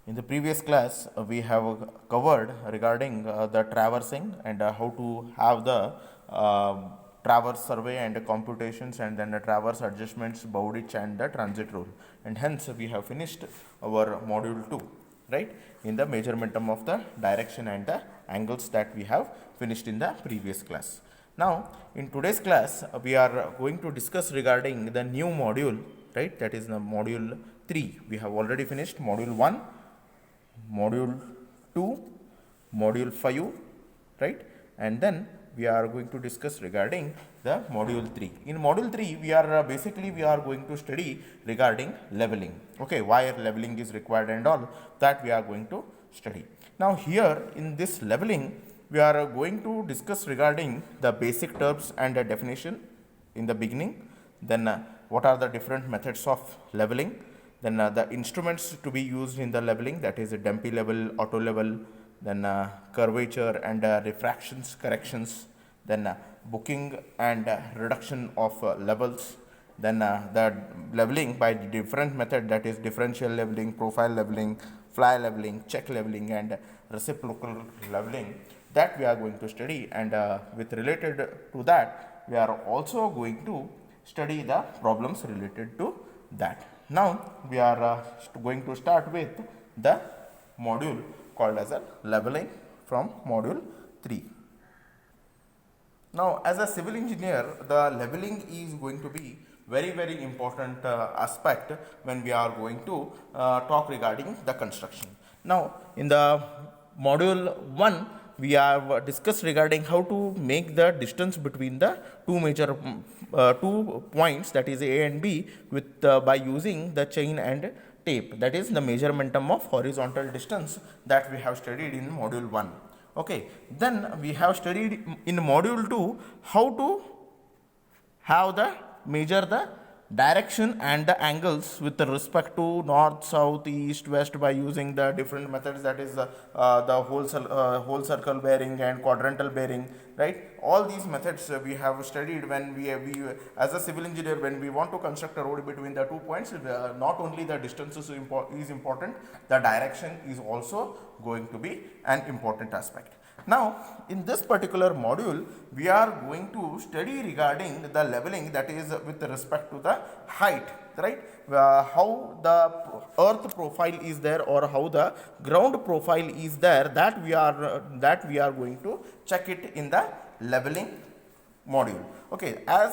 In the previous class, we have covered regarding the traversing and how to have the traverse survey and the computations, and then the traverse adjustments, Bowditch and the transit rule. And hence, we have finished our module 2, right, in the measurementum of the direction and the angles that we have finished in the previous class. Now, in today's class, we are going to discuss regarding the new module, right, that is the module 3. We have already finished module 1, module 2, module 5, right, and then we are going to discuss regarding the module 3. In module 3, we are we are going to study regarding leveling, okay, why leveling is required and all that we are going to study. Now here in this leveling, we are going to discuss regarding the basic terms and the definition in the beginning, then what are the different methods of leveling, then the instruments to be used in the leveling, that is a Dempey level, auto level, then curvature and refractions corrections, then booking and reduction of levels, then the leveling by different method, that is differential leveling, profile leveling, fly leveling, check leveling and reciprocal leveling, that we are going to study. And with related to that, we are also going to study the problems related to that. Now we are going to start with the module called as a leveling from module 3. Now, as a civil engineer, the leveling is going to be very important aspect when we are going to talk regarding the construction. Now, in the module 1, we have discussed regarding how to make the distance between the two major 2 points, that is A and B, with by using the chain and tape, that is the measurementum of horizontal distance that we have studied in module 1. Okay, then we have studied in module 2 how to have the measure the direction and the angles with respect to north, south, east, west by using the different methods, that is the whole circle bearing and quadrantal bearing, right. All these methods we have studied when we as a civil engineer, when we want to construct a road between the 2 points, not only the distance is important, the direction is also going to be an important aspect. Now, in this particular module, we are going to study regarding the leveling, that is with respect to the height, right, how the earth profile is there or how the ground profile is there, that we are going to check it in the leveling module. Okay, as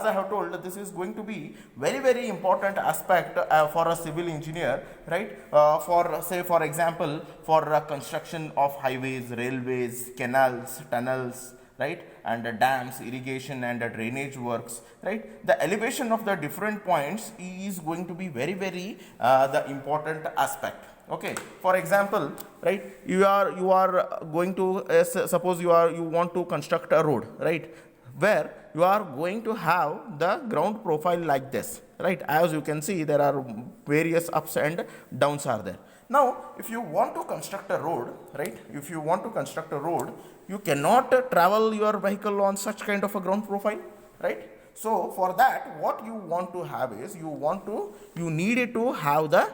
I have told, this is going to be very important aspect for a civil engineer, right, for say for example for construction of highways, railways, canals, tunnels, right, and dams, irrigation and drainage works, right. The elevation of the different points is going to be very the important aspect. Okay, for example, right, you are going to suppose you want to construct a road, right, where you are going to have the ground profile like this, right. As you can see, there are various ups and downs are there. Now, if you want to construct a road, right, if you want to construct a road, you cannot travel your vehicle on such kind of a ground profile, right. So for that, what you want to have is you need to have the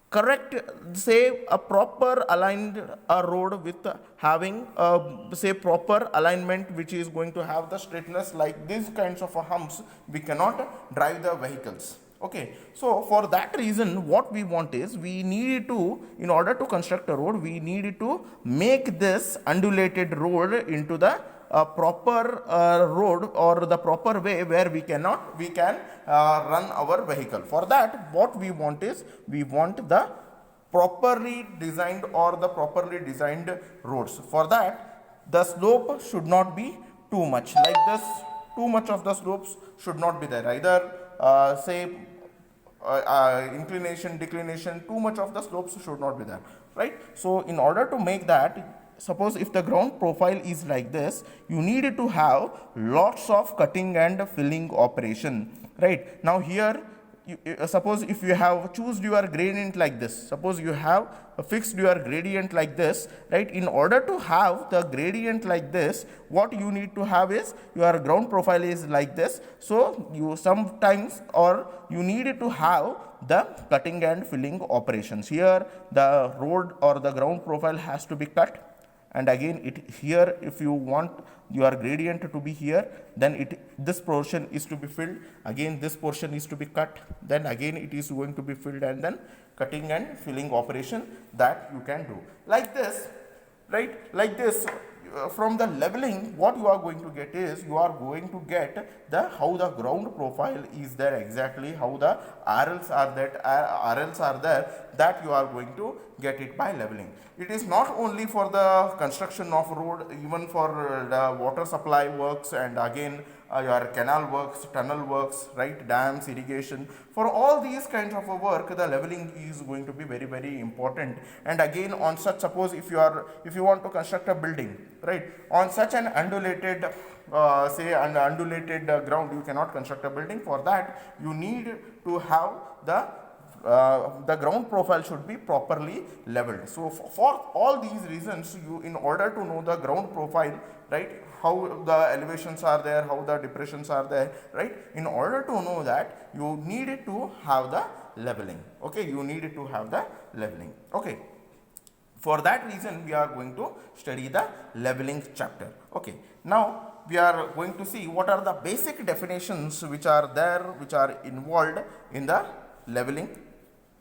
correct, say a proper aligned road with having say proper alignment, which is going to have the straightness, like these kinds of humps we cannot drive the vehicles. Okay, so for that reason, what we want is, we need to, in order to construct a road, we need to make this undulated road into the proper road or the proper way where we can run our vehicle. For that, what we want is, we want the properly designed or the properly designed roads. For that, the slope should not be too much like this. Too much of the slopes should not be there, either say inclination, declination, too much of the slopes should not be there, right. So in order to make that, suppose if the ground profile is like this, you need to have lots of cutting and filling operation, right. Now here, suppose if you have choose your gradient like this, suppose you have fixed your gradient like this, right. In order to have the gradient like this, what you need to have is, your ground profile is like this, so you sometimes, or you need to have the cutting and filling operations. Here the road or the ground profile has to be cut, and again it here if you want your gradient to be here, then this portion is to be filled, again this portion is to be cut, then again it is going to be filled, and then cutting and filling operation that you can do like this, right? Like this. From the leveling, what you are going to get is you are going to get the how the ground profile is there, exactly how the RLs are there, that you are going to get it by leveling. It is not only for the construction of road, even for the water supply works, and again your canal works, tunnel works, right, dams, irrigation. For all these kinds of a work, the leveling is going to be very, very important. And again, on such, suppose if you want to construct a building, right, on such an undulated undulated ground, you cannot construct a building. For that, you need to have the ground profile should be properly leveled. So for all these reasons, you, in order to know the ground profile, right, how the elevations are there, how the depressions are there, right, in order to know that, you need to have the leveling. Okay, you need to have the leveling. Okay, for that reason we are going to study the leveling chapter. Okay, now we are going to see what are the basic definitions which are there, which are involved in the leveling,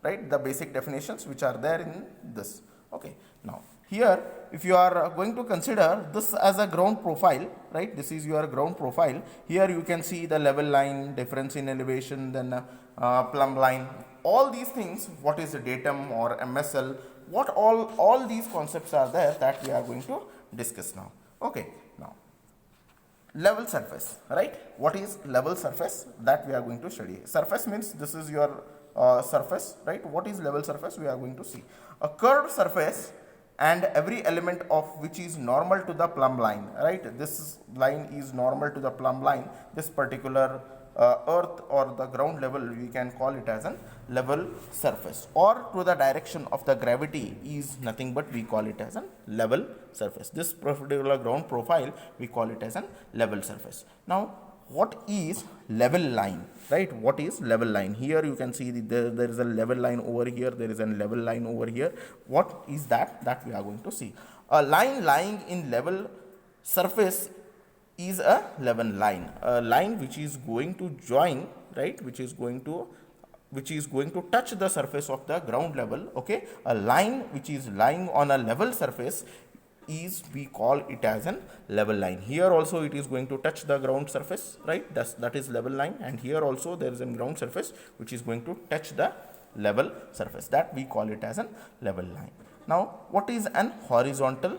right, the basic definitions which are there in this. Okay, now here if you are going to consider this as a ground profile, right, this is your ground profile. Here you can see the level line, difference in elevation, then plumb line, all these things, what is the datum or MSL, what all these concepts are there that we are going to discuss now. Okay, now level surface, right, what is level surface, that we are going to study. Surface means this is your surface, right. What is level surface? We are going to see a curved surface and every element of which is normal to the plumb line, right. This line is normal to the plumb line. This particular earth or the ground level, we can call it as a level surface, or to the direction of the gravity is nothing but we call it as a level surface. This particular ground profile, we call it as a level surface. Now what is level line, right? What is level line? Here you can see there is a level line over here, there is a level line over here. What is that we are going to see. A line lying in level surface is a level line, a line which is going to join, right, which is going to touch the surface of the ground level. Okay, a line which is lying on a level surface is, we call it as an level line. Here also it is going to touch the ground surface, right, that is level line, and here also there is a ground surface which is going to touch the level surface, that we call it as a level line. Now what is an horizontal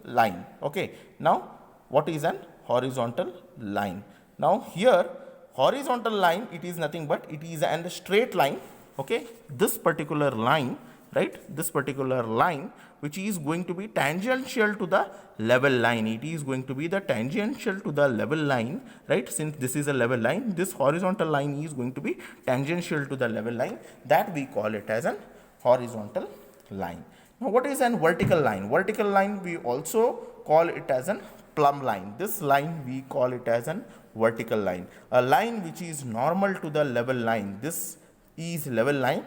line? Okay, now what is an horizontal line? Now here horizontal line, it is nothing but it is a straight line. Okay, this particular line, right, this particular line which is going to be tangential to the level line, it is going to be the tangential to the level line, right. Since this is a level line, this horizontal line is going to be tangential to the level line, that we call it as an horizontal line. Now what is an vertical line? Vertical line, we also call it as an plumb line. This line we call it as an vertical line, a line which is normal to the level line. This is level line.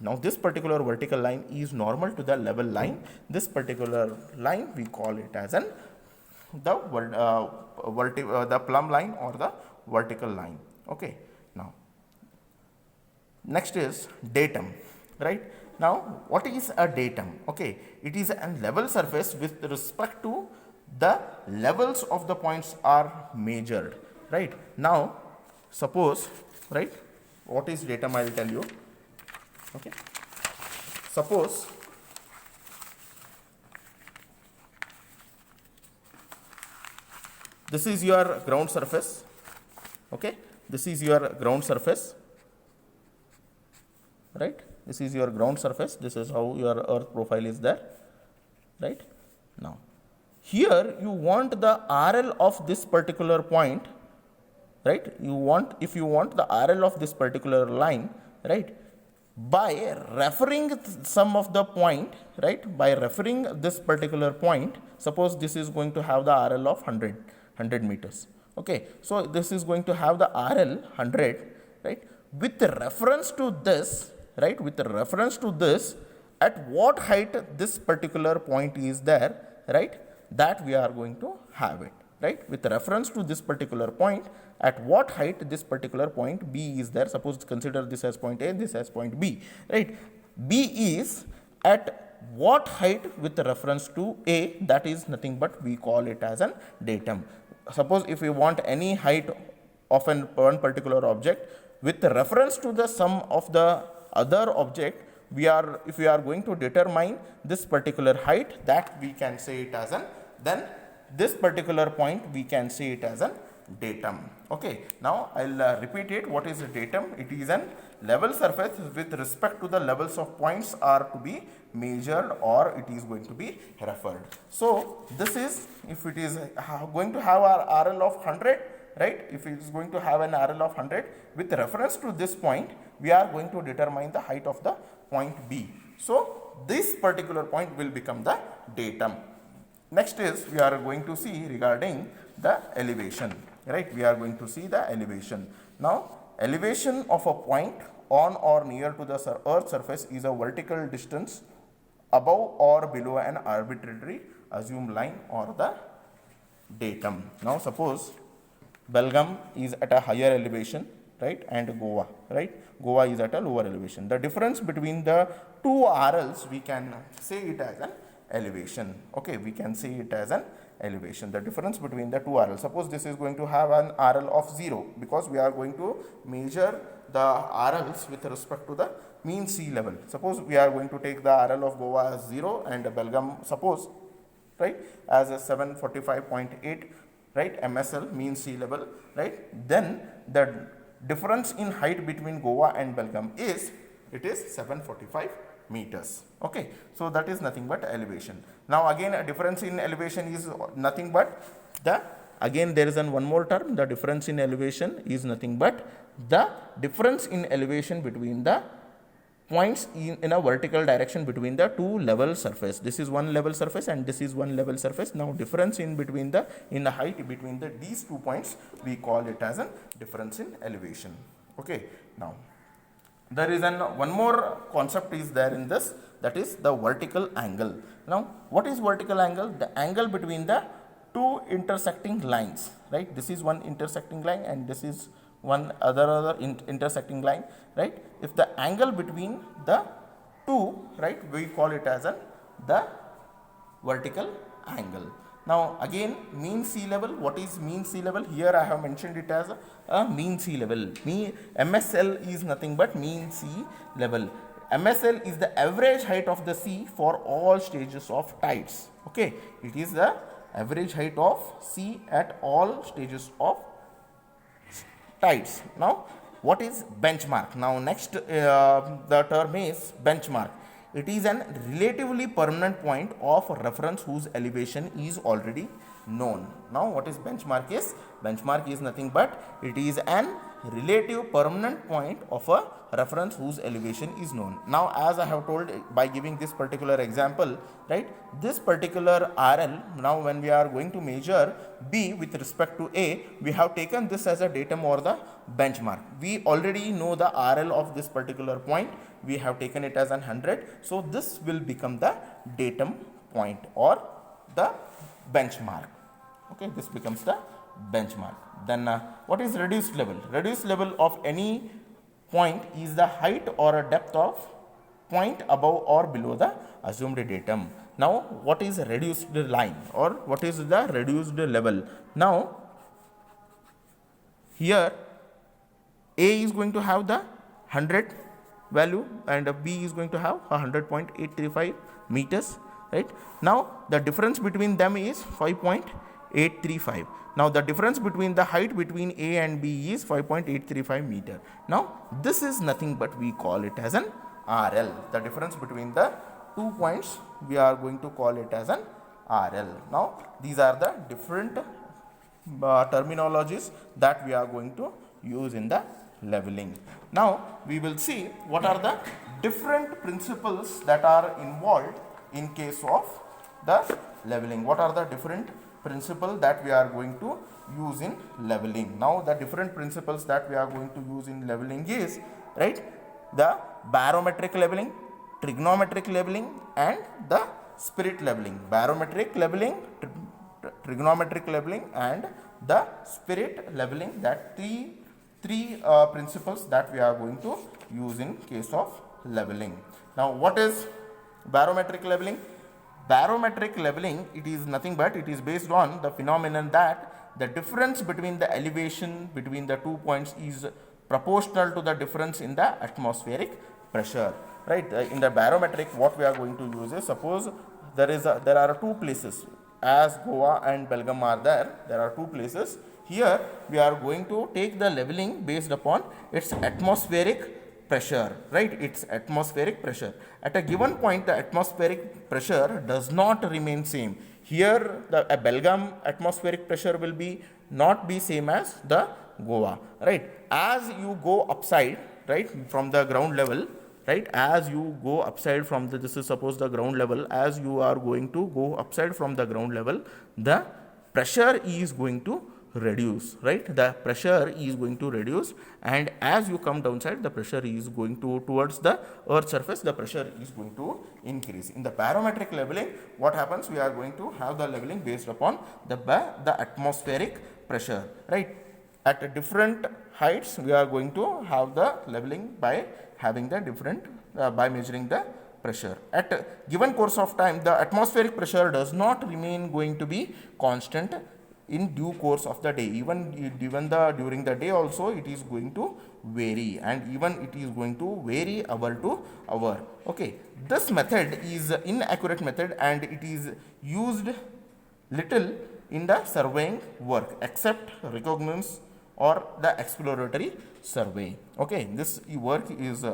Now this particular vertical line is normal to the level line. This particular line we call it as an the plumb line or the vertical line. Okay, now next is datum, right. Now what is a datum? Okay, it is a level surface with respect to the levels of the points are measured, right. Now suppose, right, what is datum, I will tell you. Okay, suppose this is your ground surface. Okay, this is your ground surface, right, this is your ground surface, this is how your earth profile is there, right. Now here you want the RL of this particular point, right, if you want the RL of this particular line, right, by referring some of the point, right, by referring this particular point, suppose this is going to have the RL of 100 meters. Okay, so this is going to have the RL 100, right. with reference to this, right, with reference to this, at what height this particular point is there, right, that we are going to have it, right, with reference to this particular point, at what height this particular point B is there. Suppose consider this as point A, this as point B, right. B is at what height with reference to A, that is nothing but we call it as an datum. Suppose if we want any height of one particular object with reference to the sum of the other object, if we are going to determine this particular height, that we can say it as an, then this particular point we can say it as an datum. Okay, now I'll repeat it. What is a datum? It is an level surface with respect to the levels of points are to be measured or it is going to be referred. So this is, if it is going to have our RL of 100, right, if it is going to have an RL of 100, with reference to this point we are going to determine the height of the point B. So this particular point will become the datum. Next is we are going to see regarding the elevation, right, we are going to see the elevation. Now elevation of a point on or near to the earth surface is a vertical distance above or below an arbitrary assumed line or the datum. Now suppose Belgaum is at a higher elevation, right, and Goa, right, Goa is at a lower elevation. The difference between the two RLs we can say it as an elevation. Okay, we can say it as an elevation, the difference between the two RLs. Suppose this is going to have an RL of 0 because we are going to measure the RLs with respect to the mean sea level. Suppose we are going to take the RL of Goa as 0 and Belgaum, suppose, right, as a 745.8, right, MSL, mean sea level, right, then the difference in height between Goa and Belgaum is, it is 745 meters. Okay, so that is nothing but elevation. Now again a difference in elevation is nothing but the, again there is one more term, the difference in elevation is nothing but the difference in elevation between the points in a vertical direction between the two level surface. This is one level surface and this is one level surface. Now difference in between the, in the height between these 2 points, we call it as a difference in elevation. Okay, now there is one more concept is there in this, that is the vertical angle. Now what is vertical angle? The angle between the two intersecting lines, right, this is one intersecting line and this is one other intersecting line, right. If the angle between the two, right, we call it as the vertical angle. Now again mean sea level, what is mean sea level? Here I have mentioned it as a mean sea level. MSL is nothing but mean sea level. MSL is the average height of the sea for all stages of tides. Okay, it is the average height of sea at all stages of tides. Now what is benchmark? Now next the term is benchmark. It is an relatively permanent point of reference whose elevation is already known. Now what is benchmark is? Benchmark is nothing but it is an relative permanent point of a reference whose elevation is known. Now as I have told by giving this particular example, right, this particular RL, now when we are going to measure B with respect to A, we have taken this as a datum or the benchmark. We already know the RL of this particular point, we have taken it as 100, so this will become the datum point or the benchmark. Okay, this becomes the benchmark. Then what is reduced level? Reduced level of any point is the height or a depth of point above or below the assumed datum. Now what is reduced line or what is the reduced level? Now here A is going to have the 100 value and B is going to have 100.835 meters, right. Now the difference between them is 5.835. Now the difference between the height between A and B is 5.835 meter. Now this is nothing but we call it as an RL. The difference between the 2 points we are going to call it as an RL. Now these are the different terminologies that we are going to use in the leveling. Now we will see what are the different principles that are involved in case of the leveling. What are the different principle that we are going to use in leveling. Now the different principles that we are going to use in leveling is, right, the barometric leveling, trigonometric leveling and the spirit leveling. Barometric leveling, trigonometric leveling and the spirit leveling, that three principles that we are going to use in case of leveling. Now what is barometric leveling? Barometric leveling, it is nothing but it is based on the phenomenon that the difference between the elevation between the 2 points is proportional to the difference in the atmospheric pressure, right? In the barometric, what we are going to use is, suppose there are two places, as Goa and Belgaum are there are two places. Here we are going to take the leveling based upon its atmospheric pressure, right? Its atmospheric pressure. At a given point, the atmospheric pressure does not remain same. Here the Belgaum atmospheric pressure will be not be same as the Goa, right? As you go upside, right, from the ground level, right, as you go upside from the, this is suppose the ground level, as you are going to go upside from the ground level, the pressure is going to reduce, right? The pressure is going to reduce, and as you come downside, the pressure is going to towards the earth surface, the pressure is going to increase. In the barometric leveling, what happens? We are going to have the leveling based upon the atmospheric pressure, right? At different heights, we are going to have the leveling by having the different by measuring the pressure. At a given course of time, the atmospheric pressure does not remain going to be constant in due course of the day. Even during the day also it is going to vary, and even it is going to vary hour to hour. Okay, this method is inaccurate method and it is used little in the surveying work except reconnaissance or the exploratory survey. Okay, this work is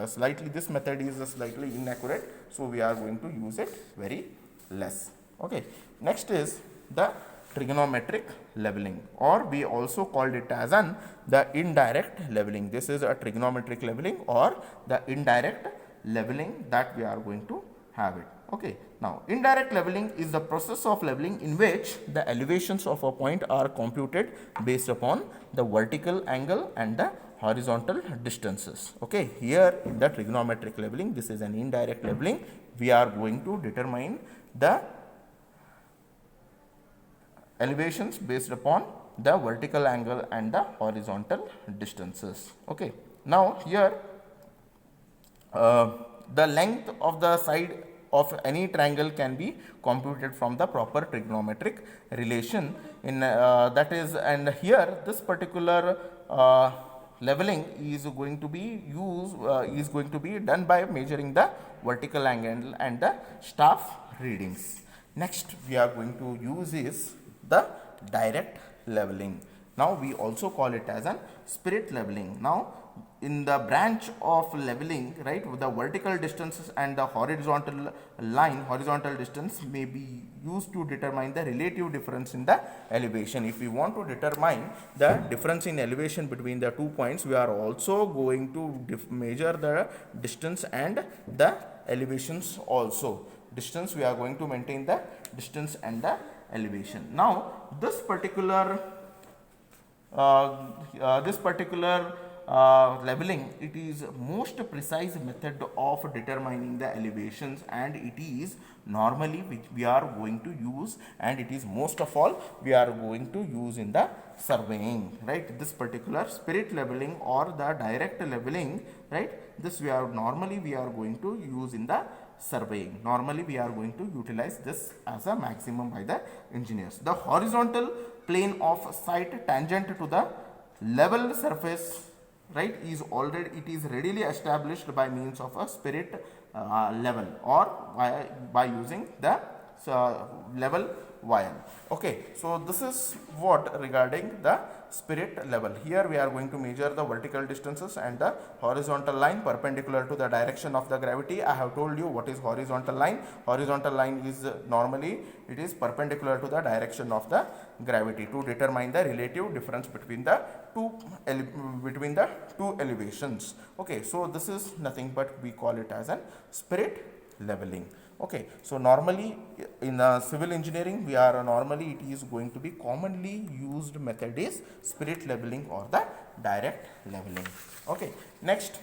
slightly, this method is slightly inaccurate, so we are going to use it very less. Okay, next is the trigonometric leveling, or we also called it as the indirect leveling. This is a trigonometric leveling or the indirect leveling that we are going to have it. Okay, now indirect leveling is the process of leveling in which the elevations of a point are computed based upon the vertical angle and the horizontal distances. Okay, here in the trigonometric leveling, this is an indirect leveling. We are going to determine the elevations based upon the vertical angle and the horizontal distances. Okay, now here the length of the side of any triangle can be computed from the proper trigonometric relation in that is, and here this particular leveling is going to be done by measuring the vertical angle and the staff readings. Next we are going to use is the direct leveling. Now we also call it as a spirit leveling. Now in the branch of leveling, right, the vertical distances and the horizontal distance may be used to determine the relative difference in the elevation. If we want to determine the difference in elevation between the 2 points, we are also going to measure the distance and the elevations also. Distance, we are going to maintain the distance and the elevation. Now this particular leveling, it is most precise method of determining the elevations, and it is normally which we are going to use, and it is most of all we are going to use in the surveying, right? This particular spirit leveling or the direct leveling, right, this we are going to use in the surveying. Normally we are going to utilize this as a maximum by the engineers. The horizontal plane of site tangent to the level surface, right, is readily established by means of a spirit level or by using the level wire. Okay, so this is what regarding the spirit level. Here we are going to measure the vertical distances and the horizontal line perpendicular to the direction of the gravity. I have told you what is horizontal line. Horizontal line is normally it is perpendicular to the direction of the gravity to determine the relative difference between the two elevations. Okay, so this is nothing but we call it as a spirit leveling. Okay, so normally in civil engineering, we are normally it is going to be commonly used method is spirit leveling or the direct leveling. Okay, next.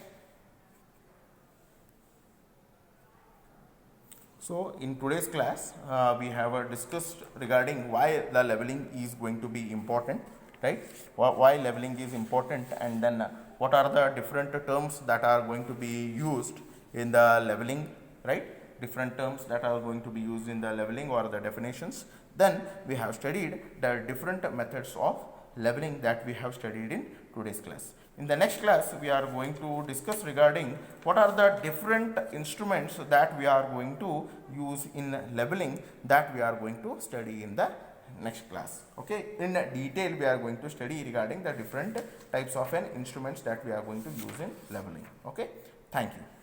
So in today's class, we have discussed regarding why the leveling is going to be important, right? Why leveling is important, and then what are the different terms that are going to be used in the leveling, right? Different terms that are going to be used in the leveling or the definitions. Then we have studied the different methods of leveling that we have studied in today's class. In the next class, we are going to discuss regarding what are the different instruments that we are going to use in leveling that we are going to study in the next class. Okay, in detail we are going to study regarding the different types of instruments that we are going to use in leveling. Okay, thank you.